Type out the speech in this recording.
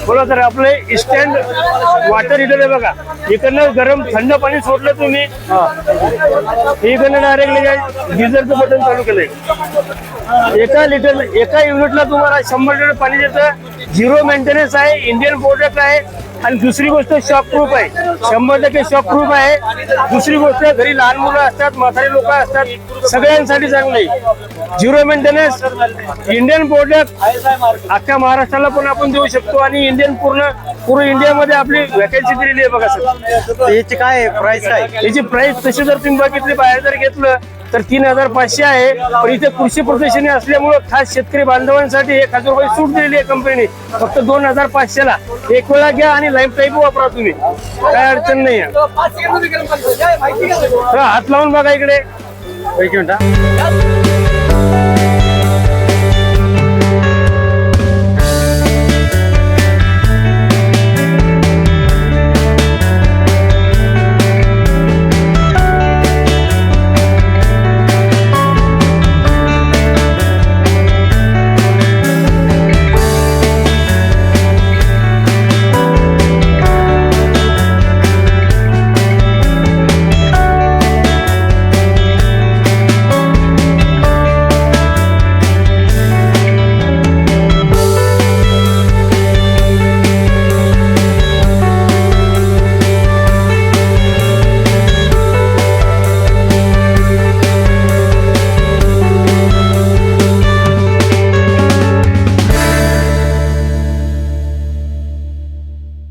बोला सर, आपलं instant water heater आहे बघा. इकडनं गरम थंड पाणी सोडलं तुम्ही, इकडनं डायरेक्ट गिझरचं बटन चालू केलंय. एका युनिटला तुम्हाला 100 लिटर पाणी देतं. 0 मेंटेनन्स आहे, इंडियन प्रोडक्ट आहे. आणि दुसरी गोष्ट शॉक प्रूफ आहे, 100% शॉक प्रूफ आहे. दुसरी गोष्ट घरी लहान मुलं असतात, म्हातारी लोक असतात, सगळ्यांसाठी चांगलं आहे. 0 मेंटेनन्स, इंडियन प्रोडक्ट, अख्ख्या महाराष्ट्राला पण आपण देऊ शकतो. आणि पूर्ण इंडियामध्ये आपली वॅकन्सी दिलेली आहे बघा सर. याची काय प्राइस काय? याची प्राइस तशी जर तुम्ही बघितली, बाहेर जर घेतलं तर 3500 आहे. पण इथे कृषी प्रदर्शनी असल्यामुळे खास शेतकरी बांधवांसाठी 1000 रुपये सूट दिलेली आहे कंपनीने. फक्त 2500 ला एक वेळा घ्या आणि लाईफ टाईप वापरा तुम्ही, काय अडचण नाही आहे. हात लावून बघा इकडे, एक मिनिट.